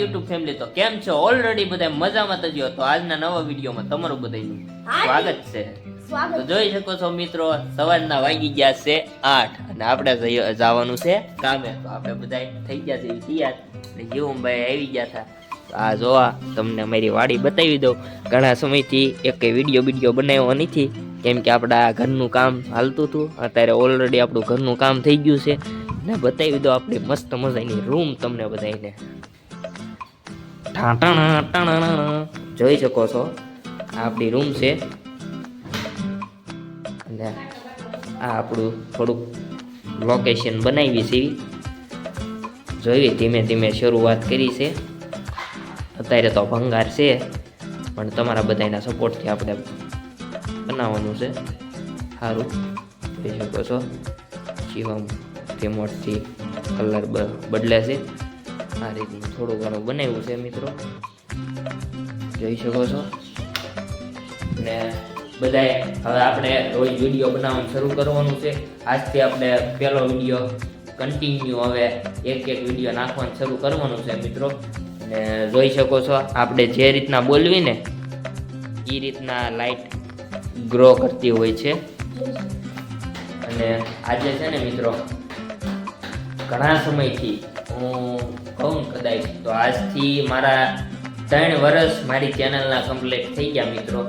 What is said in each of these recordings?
YouTube family, તો કેમ છો? ઓલરેડી બધા મજામાં તો જો. તો આજના નવા વિડીયોમાં તમારું બધાનું સ્વાગત છે. તો જોઈ શકો છો મિત્રો, સવારના વાગી ગયા છે 8 અને આપણે જવાનું છે કામે. તો આપણે બધા થઈ ગયા છે તૈયાર. જીવમભાઈ આવી ગયા હતા. આ જોવા તમને મારી વાડી બતાવી દઉં. ઘણા સમયથી એક વિડીયો બનાવ્યો નથી, કેમ કે આપણા ઘરનું કામ હાલતું હતું. અત્યારે ઓલરેડી આપણું ઘરનું કામ થઈ ગયું છે ને બતાવી દો આપણી મસ્ત મજાની રૂમ તમને બધાને. જોઈ શકો છો આ આપણી રૂમ છે અને આ આપણું થોડુંક લોકેશન બનાવી છે. જોઈ ધીમે ધીમે શરૂઆત કરી છે. અત્યારે તો ભંગાર છે પણ તમારા બધાના સપોર્ટથી આપણે બનાવવાનું છે સારું. જોઈ શકો છો શિવમ રિમોટથી કલર બદલે છે. આ રીતનું થોડું ઘણું બનાવ્યું છે મિત્રો, જોઈ શકો છો. ને બધાએ હવે આપણે રોજ વિડીયો બનાવવાનું શરૂ કરવાનું છે. આજથી આપણે પહેલો વિડીયો કન્ટિન્યુ હવે એક વિડીયો નાખવાનું શરૂ કરવાનું છે મિત્રો. ને જોઈ શકો છો આપણે જે રીતના બોલવી ને એ રીતના લાઈટ ગ્રો કરતી હોય છે. અને આજે છે ને મિત્રો, ઘણા સમયથી હું કહું કદાચ તો આજથી મારા 3 વર્ષ મારી ચેનલના કમ્પ્લીટ થઈ ગયા મિત્રો,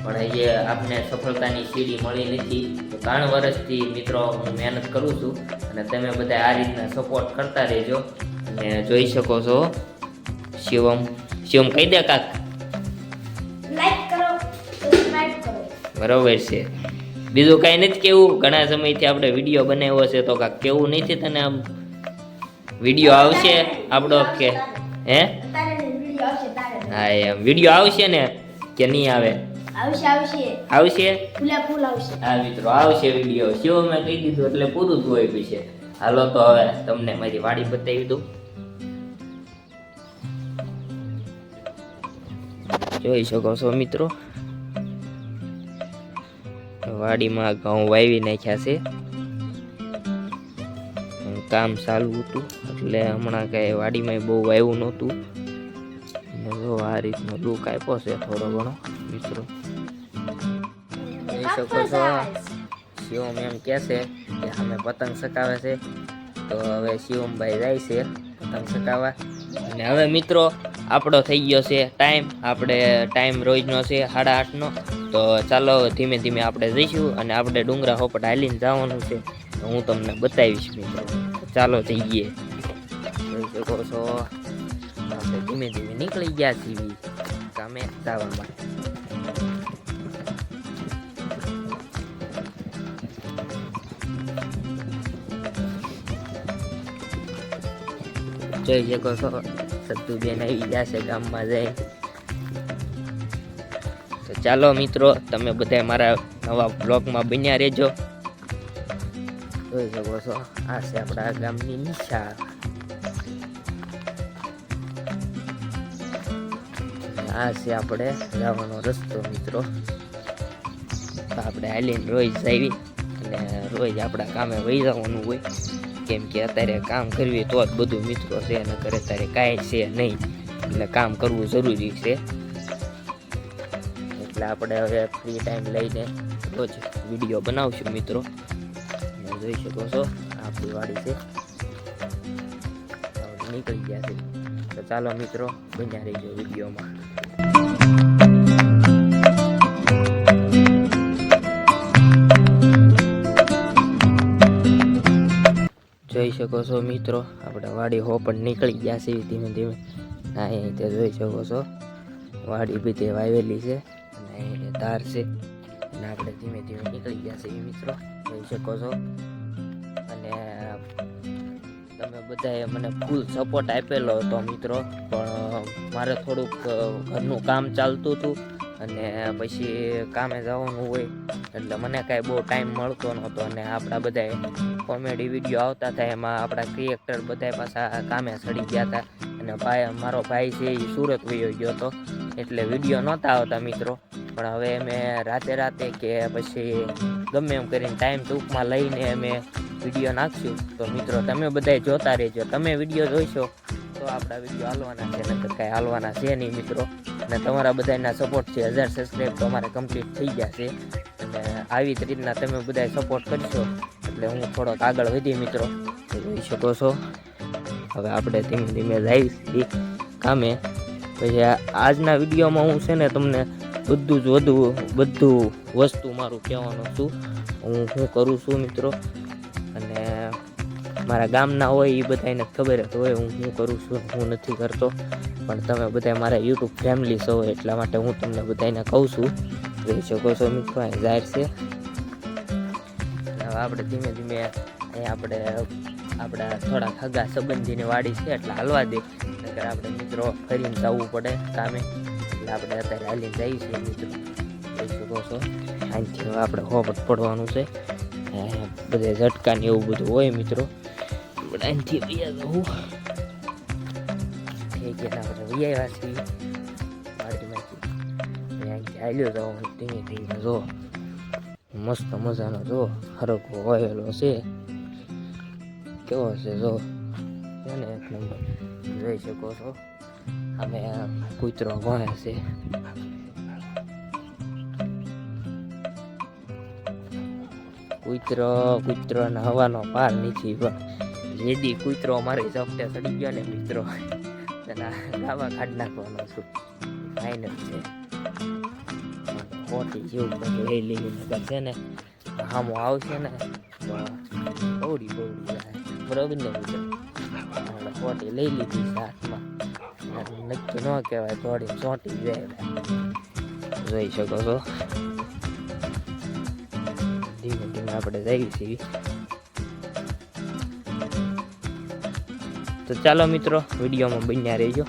પણ હજી આપને સફળતાની સીડી મળી નથી. 3 વર્ષથી મિત્રો હું મહેનત કરું છું અને તમે બધા આ રીતના સપોર્ટ કરતા રહેજો. અને જોઈ શકો છો શિવમ કહી દે કાક, લાઈક કરો, સબસ્ક્રાઇબ કરો. બરોબર છે. બીજું કાંઈ નથી કેવું. ઘણા સમયથી આપણે વિડીયો બનાવ્યો છે તો કાક કેવું નથી તને? આમ વિડીયો આવશે આપણો કે હે? હા એમ વિડીયો આવશે ને કે નહીં આવે? આવશે. હા મિત્રો આવશે વિડીયો. શિવ મેં કહી દીધું એટલે પૂરું જ હોય છે. હાલો તો હવે તમને મારી વાડી બતાવી દઉં. જોઈ શકો છો મિત્રો, વાડીમાં ઘઉં વાવી નાખ્યા છે. કામ ચાલુ હતું એટલે હમણાં કઈ વાડીમાં બહુ વાવ્યું નહોતું. જો આ રીતનો લુક આપ્યો છે થોડો ઘણો મિત્રો. જોઈ શકો છો શિવમ એમ કહે છે કે અમે પતંગ ચગાવે છે. તો હવે શિવમભાઈ જાય છે પતંગ ચગાવવા. અને હવે મિત્રો આપણો થઈ ગયો છે ટાઈમ. આપણે ટાઈમ રોજનો છે 8:30નો. તો ચાલો ધીમે ધીમે આપણે જઈશું અને આપણે ડુંગરા હોપટ હાલીને જવાનું છે. હું તમને બતાવીશ મિત્રો. ચાલો જઈએ. જોઈ શકો છો આપણે ધીમે ધીમે નીકળી ગયા છીએ કામે જવા માટે. જોઈ શકો છો સત્તુબેન આવી જશે ગામમાં જાય. તો ચાલો મિત્રો તમે બધા મારા નવા બ્લોગમાં બન્યા રહેજો. જોઈ શકો છો આ છે આપણા ગામની નિશા. આ છે આપણે જવાનો રસ્તો મિત્રો. આપણે હાલીને રોજ જાવી અને રોજ આપણા કામે વહી જવાનું હોય, કેમ કે અત્યારે કામ કરવી તો જ બધું મિત્રો છે. અને કરે અત્યારે કાંઈ છે નહીં, એટલે કામ કરવું જરૂરી છે. એટલે આપણે હવે ફ્રી ટાઈમ લઈને રોજ વિડીયો બનાવશું મિત્રો. જોઈ શકો છો આપણી વાડી છે, નીકળી ગયા છે. તો ચાલો મિત્રો બન્યા રહીજો વિડીયોમાં. જોઈ શકો છો મિત્રો આપણે વાડી હોપટ નીકળી ગયા છે ધીમે ધીમે. અહીં તે જોઈ શકો છો વાડી બધી વાવેલી છે અને અહીં ધાર છે. અને આપણે ધીમે ધીમે નીકળી ગયા છે મિત્રો, જોઈ શકો છો. અને તમે બધાએ મને ફૂલ સપોર્ટ આપેલો હતો મિત્રો, પણ મારે થોડુંક ઘરનું કામ ચાલતું હતું અને પછી કામે જવાનું હોય એટલે મને કાંઈ બહુ ટાઈમ મળતો નહોતો. અને આપણા બધાએ કોમેડી વિડીયો આવતા હતા એમાં આપણા ક્રિએટર બધા પાછા કામે ચડી ગયા હતા. અને મારો ભાઈ છે એ સુરત વયો ગયો હતો એટલે વિડીયો નહોતા આવતા મિત્રો. પણ હવે અમે રાતે કે પછી ગમે એમ કરીને ટાઈમ ટૂંકમાં લઈને અમે વિડીયો નાખશું. તો મિત્રો તમે બધા જોતા રહેજો. તમે વિડીયો જોઈશો તો આપણા વિડીયો હાલવાના છે, નકર કાંઈ હાલવાના છે નહીં મિત્રો. અને તમારા બધાના સપોર્ટથી 1000 સબસ્ક્રાઈબ તો અમારે કમ્પ્લીટ થઈ ગયા છે. અને આવી જ રીતના તમે બધા સપોર્ટ કરશો એટલે હું થોડોક આગળ વધી મિત્રો. જોઈ શકો છો હવે આપણે ધીમે ધીમે જઈશું કામે. પછી આજના વિડીયોમાં હું છે ને તમને બધું વસ્તુ મારું કહેવાનું છું, હું શું કરું છું મિત્રો. અને મારા ગામના હોય એ બધાને ખબર જ હોય હું શું કરું છું, હું નથી કરતો. પણ તમે બધા મારા યુટ્યુબ ફેમિલી છો એટલા માટે હું તમને બધાને કહું છું. જોઈ શકો છો મિત્રો અહીં જાહેર છે. હવે આપણે ધીમે ધીમે અહીંયા આપણા થોડા ખગા સંબંધીની વાડી છે એટલે હાલવા દે, નકર આપણે મિત્રો ફરીને જવું પડે કામે. એટલે આપણે અત્યારે હાલીને જઈએ છીએ મિત્રો. જોઈ શકો છો અહીંથી હવે આપણે હોપટ પડવાનું છે. બધે ઝટકા ને એવું બધું હોય મિત્રો. આપણે અહીંથી વૈયા જવું થઈ ગયા, આપણે વૈયા છીએ વાડીમાંથી. અહીંથી હાલ્યો જવાનું ધીમે ધીમે. જો મસ્ત મજાનો જો હરકો વાયેલો છે, કેવો છે જો ને એક નંબર. જોઈ શકો છો અમે કૂતરો ભણે છે. કૂતરોને હવાનો પાર નથી, પણ જેદી કૂતરો મારી ઝપટે ચડી ગયો ને મિત્રો તેના ગાવા કાઢી નાખવાનો છું. ફાઇનલ છે ખોટી જેવું બધું લઈ લઈને છે ને હામો આવશે ને તો બહુડી જાય બરોબર ને મિત્રો. ખોટી લઈ લીધી હાથમાં, નક્કી ન કહેવાય થોડી ચોંટી જાય. જોઈ શકો છો ધીમે ધીમે આપણે જઈએ છીએ. તો ચાલો મિત્રો વિડીયોમાં બન્યા રહેજો.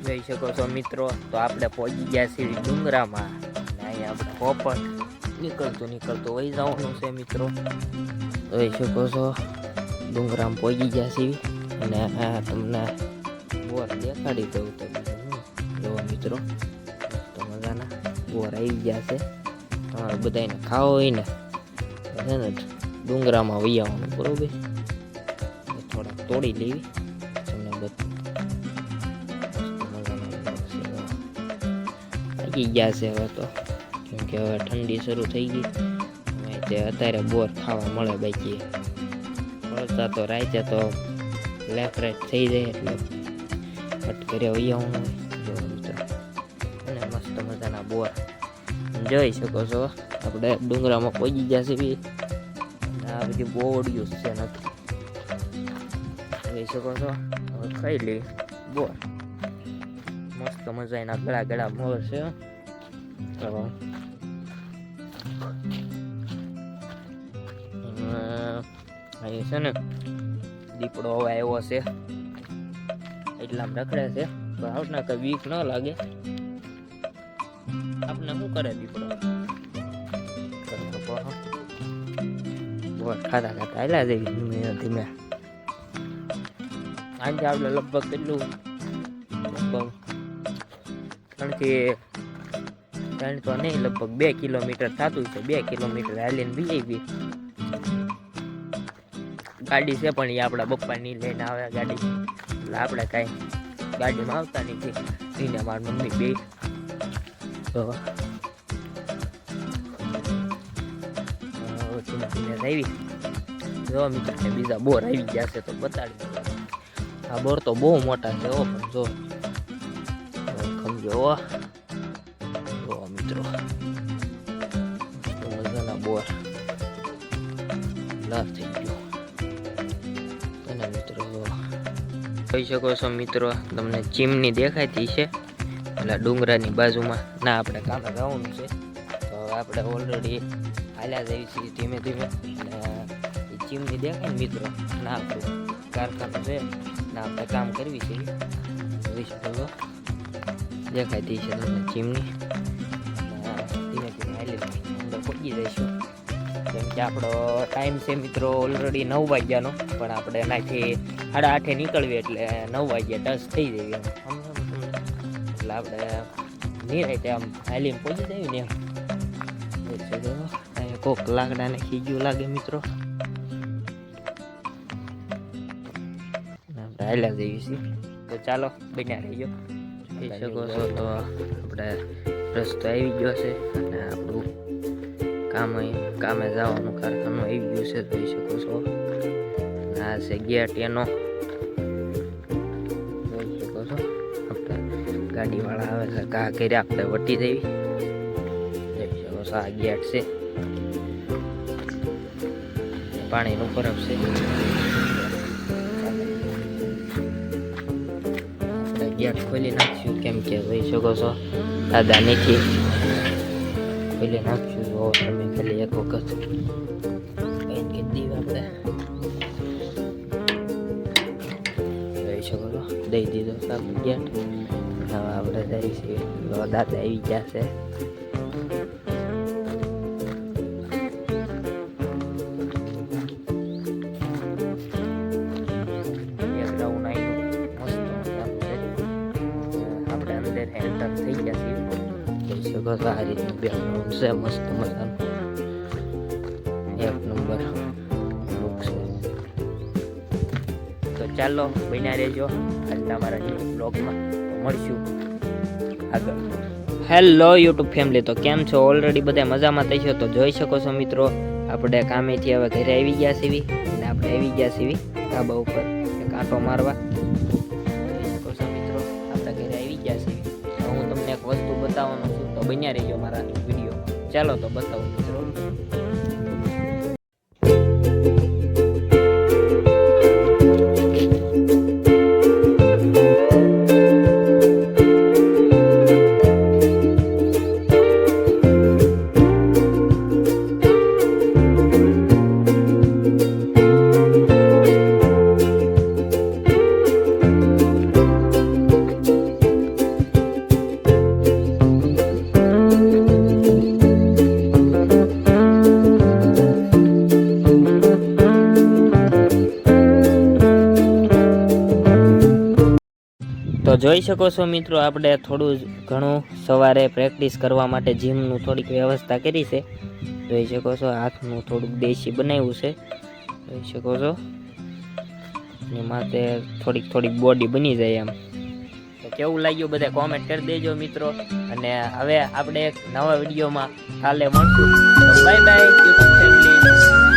જોઈ શકો છો મિત્રો તો આપણે પહોંચી ગયા છીએ ડુંગરામાં. અહીંયા આપણે પોપટ નીકળતું વહી જવાનું છે મિત્રો. જોઈ શકો છો ડુંગરામાં પહોંચી ગયા છીએ. અને આ તમને બોર દેખાડી દઉં તો જોવા મિત્રો તો મજાના બોર આવી ગયા છે. તમારે બધાને ખાવો હોય ને છે ને ડુંગરામાં વહી આવવાનું બરોબર. થોડાક તોડી લેવી તમને બધું પાકી ગયા છે હવે તો, કેમ કે હવે ઠંડી શરૂ થઈ ગઈ. તે અત્યારે બોર ખાવા મળે. બાકી મળતા તો રાતે તો લેફ્ટ રાઈટ થઈ જાય એટલે કટ કર્યા વહી આવવાનું હોય મિત્રો. અને મસ્ત મજાના બોર જોઈ શકો છો. આપણે ડુંગરામાં પહોંચી ગયા છે બી. આ બધી બોવડિયું છે નથી જોઈ શકો છો. હવે ખાઈ લઈ બોર. મસ્ત મજાના ગળા મોર છે. અહીં છે ને દીપડો હવે આવ્યો છે એટલામાં રખડે છે. પણ આપણે કઈ બીક ન લાગે. આપણે શું કરે દીપડો ખાતા હાલ્યા જઈએ ધીમે ધીમે. આજે આપણે લગભગ કેટલું 3 તો નહીં લગભગ 2 કિલોમીટર થતું છે. 2 કિલોમીટર હાલીને બી ગાડી છે પણ એ આપણા પપ્પાની લઈને આવે ગાડી. એટલે આપણે કાંઈ ગાડીમાં આવતા નથી. એને મારી મમ્મી બે તો આવી જો મિત્રો બીજા બોર આવી ગયા છે તો બતાડી. આ બોર તો બહુ મોટા છે પણ જો સમજો જો મિત્રો મજાના બોર લાભ થઈ ગયો. અને મિત્રો જોઈ શકો છો મિત્રો તમને ચીમની દેખાતી છે એટલે ડુંગરાની બાજુમાં. ના આપણે કામે જવાનું છે તો આપણે ઓલરેડી હાલ્યા જઈએ છીએ ધીમે ધીમે. અને એ ચીમની દેખાય ને મિત્રો ના આપણું કારખાનું છે ના આપણે કામ કરવી છે. જોઈ શકો છો દેખાતી છે તમને ચીમની. ધીમે ધીમે હાલી અંદર પહોંચી જઈશું કેમ કે આપણો ટાઈમ છે મિત્રો ઓલરેડી 9 વાગ્યાનો. પણ આપણે એનાથી 8:30 નીકળવી એટલે 9 વાગ્યા ટચ થઈ જઈએ એટલે આપણે નિરાતે આમ હાલીને પહોંચી જઈએ ને એમ. કોક લાકડાને ખીજું લાગે મિત્રો. આપણે હાલ્યા જઈએ છીએ. તો ચાલો બન્યા રહીજો. જોઈ શકો છો તો આપણે રસ્તો આવી ગયો છે અને આપણું કામે જવાનું કારખાનું આવી ગયું છે. જોઈ શકો છો આ છે ગેટ એનો. જોઈ શકો છો આપણે ગાડીવાળા આવે છે ઘા કરી આપણે વટી દેવી. જોઈ શકો છો આ ગેટ છે, પાણીનું બરફ છે. ગેટ ખોલી નાખશું કેમ કે જોઈ શકો છો દાદા નીચે ખોલી નાખશું. જો તમે ખાલી એક વખત બંધ કરી દઈએ આપણે. જોઈ શકો છો દઈ દીધો સારું ગેટ. હવે આપણે જઈએ છીએ. દાદા આવી ગયા છે. એન્ટર થઈ ગયા છે. જોઈ શકો છો આ રીતનું બેકગ્રાઉન્ડ છે મસ્ત મજાનું. એક નંબર લુક છે. તો ચાલો બન્યા રહેજો આજના મારા ન્યૂ બ્લોગમાં. તો મળશું આગળ. હેલો યુટ્યુબ ફેમિલી, તો કેમ છો? ઓલરેડી બધા મજામાં થઈ છો. તો જોઈ શકો છો મિત્રો આપણે કામેથી હવે ઘરે આવી ગયા છીએ અને આપણે આવી ગયા છીએ ધાબા ઉપર એક આંટો મારવા. જોઈ શકો છો મિત્રો આપણે ઘરે આવી ગયા છીએ. હું તમને એક વસ્તુ બતાવવાનો છું, તો બન્યા રહેજો મારા વિડીયો. ચાલો તો બતાવું મિત્રો. તો જોઈ શકો છો મિત્રો આપણે થોડું ઘણું સવારે પ્રેક્ટિસ કરવા માટે જીમનું થોડીક વ્યવસ્થા કરી છે. જોઈ શકો છો હાથનું થોડુંક દેશી બનાવ્યું છે. જોઈ શકો છો એની માથે થોડીક બોડી બની જાય એમ. તો કેવું લાગ્યું બધા કોમેન્ટ કરી દેજો મિત્રો. અને હવે આપણે એક નવા વિડીયોમાં કાલે મળશું. તો બાય બાય યુટ્યુબ ફેમિલી.